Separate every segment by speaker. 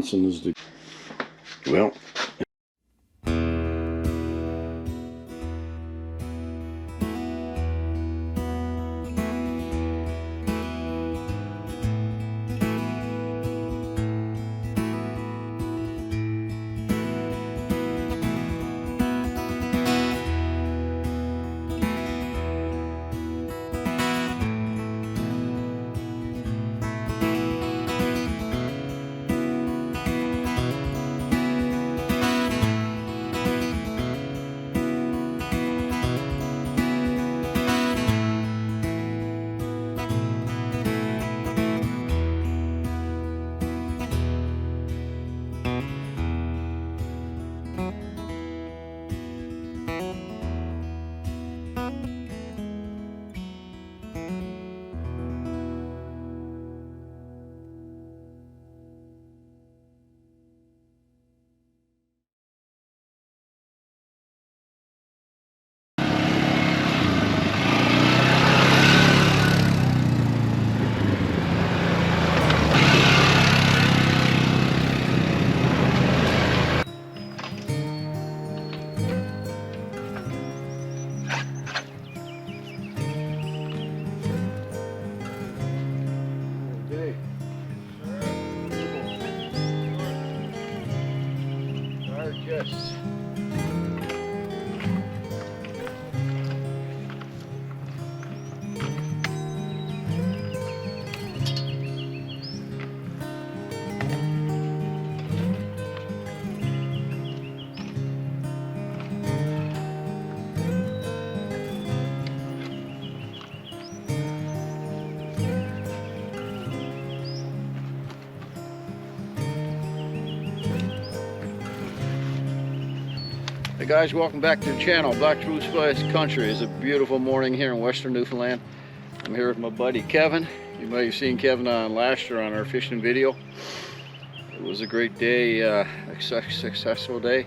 Speaker 1: Johnson's. Well. Yes. Hey guys, welcome back to the channel. Backwoods Country. Is a beautiful morning here in western Newfoundland. I'm here with my buddy Kevin. You might have seen Kevin on last year on our fishing video. It was a great day, successful day.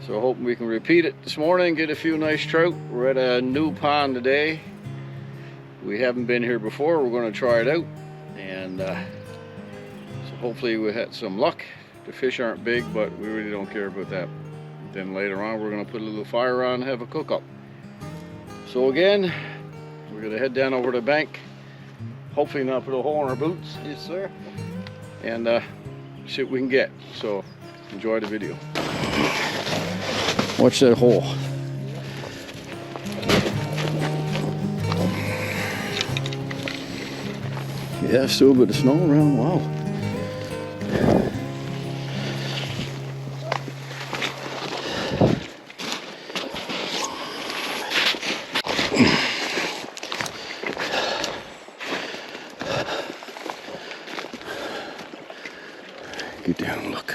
Speaker 1: So hoping we can repeat it this morning, get a few nice trout. We're at a new pond today. We haven't been here before. We're going to try it out, and so hopefully we had some luck. The fish aren't big, but we really don't care about that. Then later on we're going to put a little fire on and have a cook up. So again, we're going to head down over the bank, hopefully not put a hole in our boots, yes sir, and see what we can get. So enjoy the video. Watch that hole. Yeah, still a bit of snow around. Wow. Get down and look.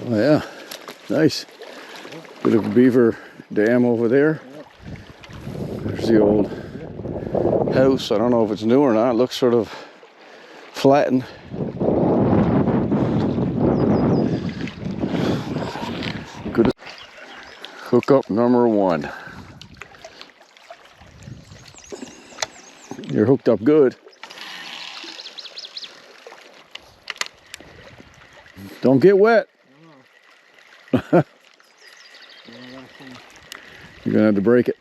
Speaker 1: Oh yeah, nice. Bit of a beaver dam over there. There's the old house. I don't know if it's new or not. It looks sort of flattened. Good. Hookup number one. You're hooked up good. Don't get wet. You're gonna have to break it.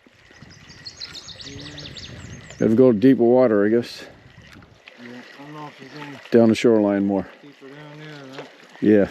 Speaker 1: Have to go deeper water, I guess.
Speaker 2: Yeah, I don't know if you're going
Speaker 1: down the shoreline more.
Speaker 2: deeper down there or not.
Speaker 1: Yeah.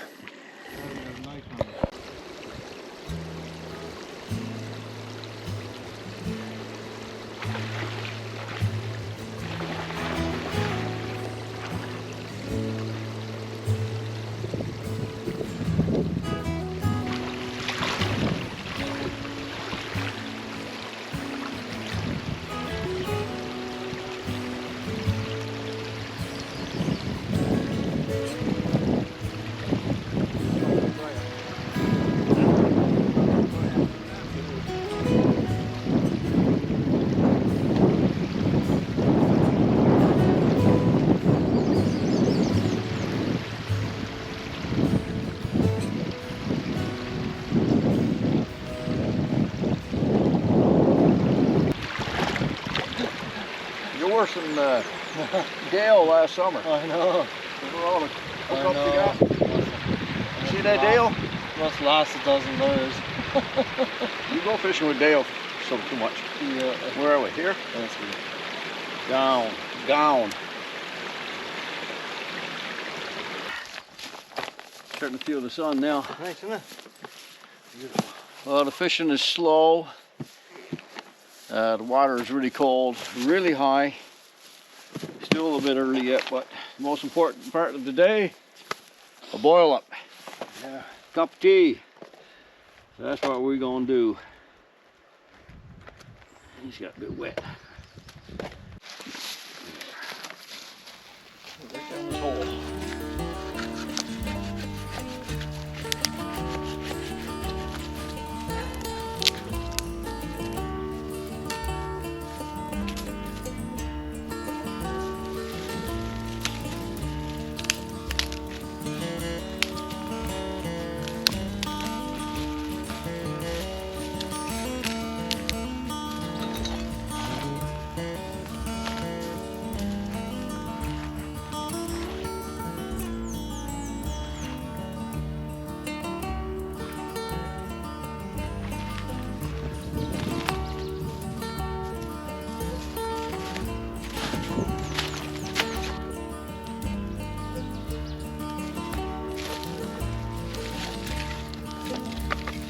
Speaker 1: worse than Dale last summer.
Speaker 2: I know.
Speaker 1: Remember all the hookups you got? See that
Speaker 2: Must-
Speaker 1: Dale?
Speaker 2: Must last a dozen lures.
Speaker 1: You go fishing with Dale so too much.
Speaker 2: Yeah.
Speaker 1: Where are we? Here?
Speaker 2: That's good.
Speaker 1: Down, down. Starting to feel the sun now.
Speaker 2: Nice, isn't it?
Speaker 1: Well, the fishing is slow. The water is really cold, really high. Still a little bit early yet, but the most important part of the day, a boil up.
Speaker 2: Yeah.
Speaker 1: Cup of tea. That's what we're gonna do. He's got a bit wet. Right down this hole.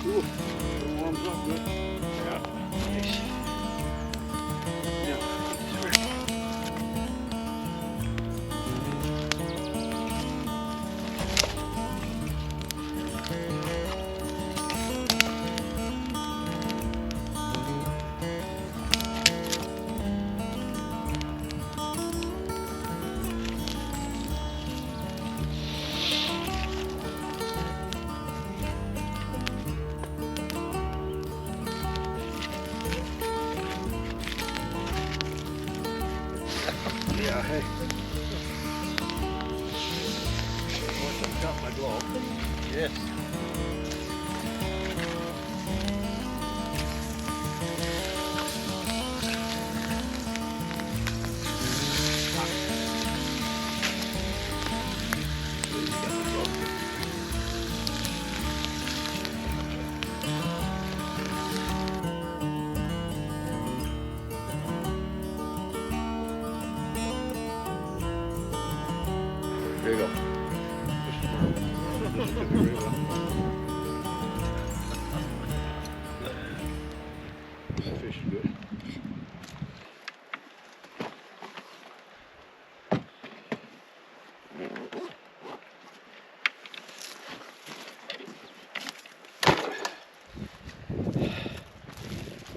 Speaker 1: Ooh, it warms up good. Yeah, nice. Yeah, hey. Once I've got my glove. Yes. There you go. That fish is good.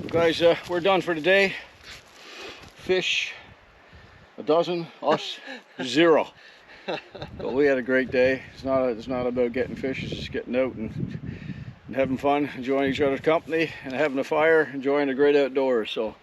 Speaker 1: Guys, we're done for today. Fish, a dozen, us, 0. But we had a great day. It's not about getting fish, it's just getting out and having fun, enjoying each other's company, and having a fire, enjoying the great outdoors. So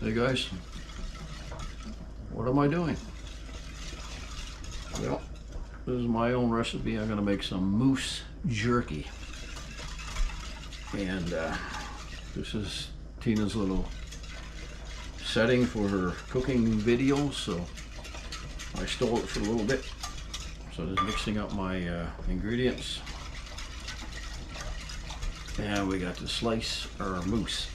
Speaker 1: Hey guys, what am I doing? Well, this is my own recipe. I'm gonna make some moose jerky. And this is Tina's little setting for her cooking videos, so I stole it for a little bit. So just mixing up my ingredients. And we got to slice our moose.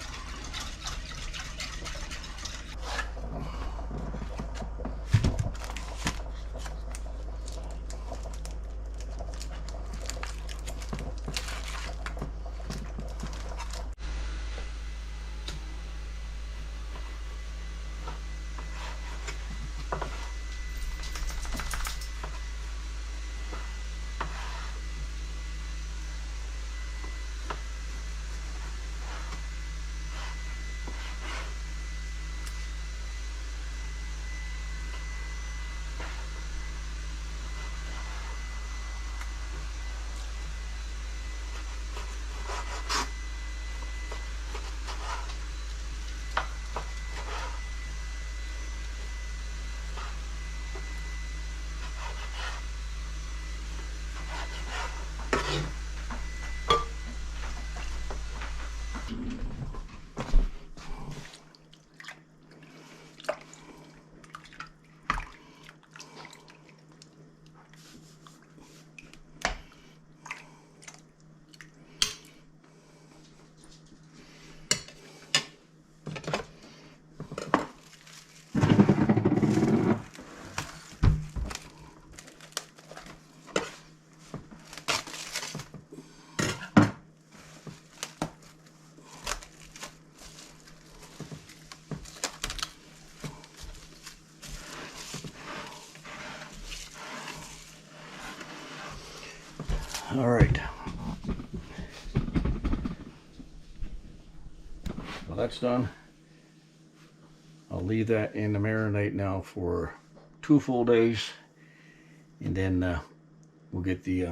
Speaker 1: All right. Well, that's done. I'll leave that in the marinade now for 2 full days, and then we'll get the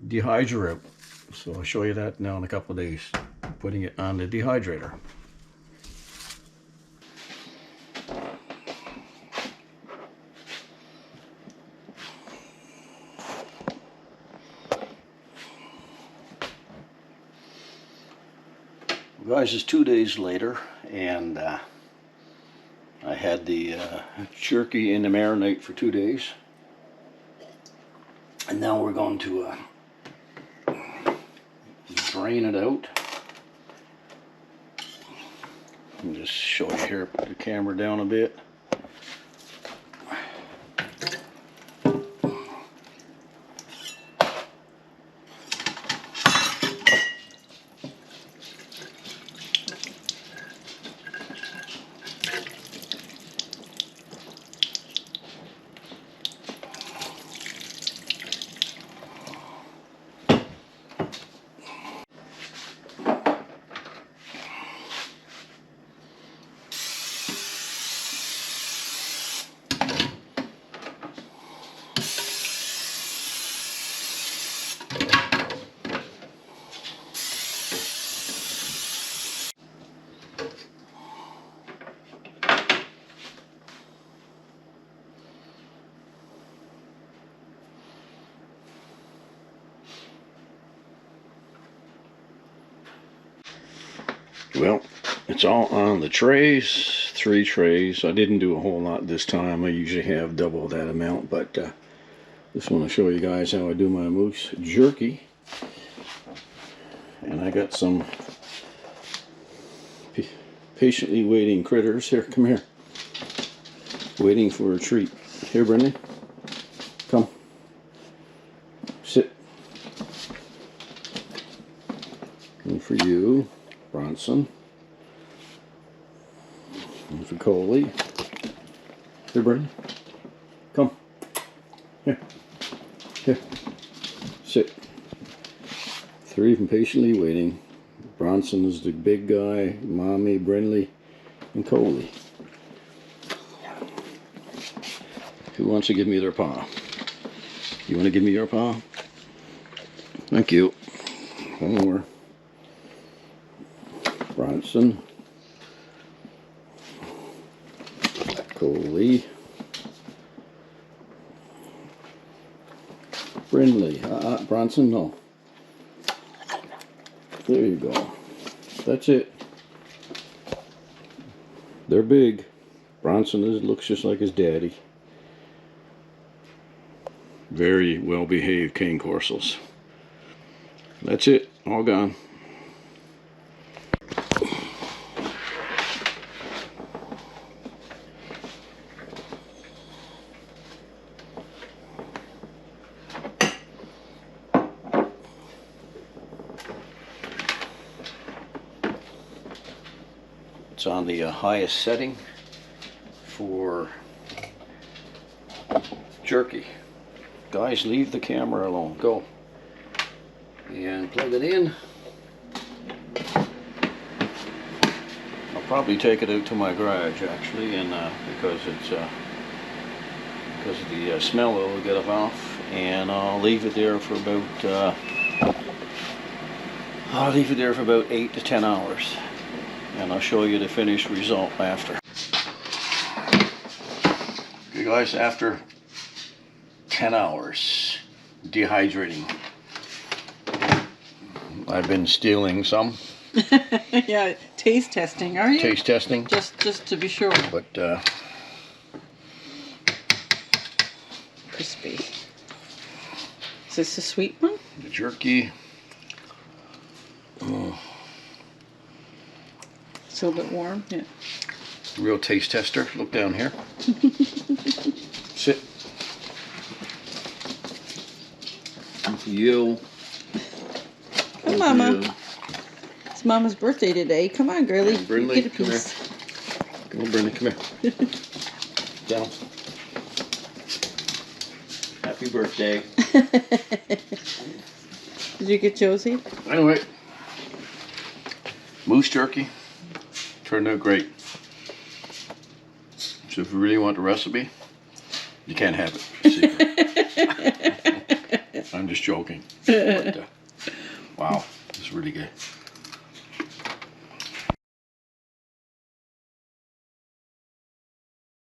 Speaker 1: dehydrator out. So I'll show you that now in a couple of days, putting it on the dehydrator. Guys, it's 2 days later, and I had the jerky in the marinade for 2 days, and now we're going to drain it out. And just show you here, put the camera down a bit. Well, it's all on the trays, 3 trays. I didn't do a whole lot this time. I usually have double that amount, but just want to show you guys how I do my moose jerky. And I got some patiently waiting critters. Here, come here. Waiting for a treat. Here, Brendan. Come. Sit. And for you, Bronson. And for Coley. Here, Brendan. Come. Here. Here. Sit. 3 of them patiently waiting. Bronson is the big guy, Mommy, Brindley, and Coley. Who wants to give me their paw? You want to give me your paw? Thank you. One more. Bronson. broccoli. Brindley, Bronson, no. There you go. That's it. They're big. Bronson looks just like his daddy. Very well behaved cane corsels. That's it. All gone. It's on the highest setting for jerky. Guys, leave the camera alone. Go. And plug it in. I'll probably take it out to my garage actually, and because it's because of the smell it will get off, and I'll leave it there for about 8 to 10 hours. And I'll show you the finished result after. Okay guys, after 10 hours dehydrating, I've been stealing some.
Speaker 3: Yeah, taste testing, are you?
Speaker 1: Taste testing.
Speaker 3: Just to be sure.
Speaker 1: But
Speaker 3: Crispy. Is this the sweet one?
Speaker 1: the jerky.
Speaker 3: It's a little bit warm, yeah.
Speaker 1: Real taste tester. Look down here. Sit. You.
Speaker 3: Come on, Mama. It's Mama's birthday today. Come on, girlie.
Speaker 1: Hey, Brindley,
Speaker 3: you get a
Speaker 1: come
Speaker 3: piece.
Speaker 1: Come on, Brenda, come here. Down. Happy birthday.
Speaker 3: Did you get Josie?
Speaker 1: Anyway, moose jerky turned out great. So if you really want the recipe, you can't have it. It's secret. I'm just joking. But,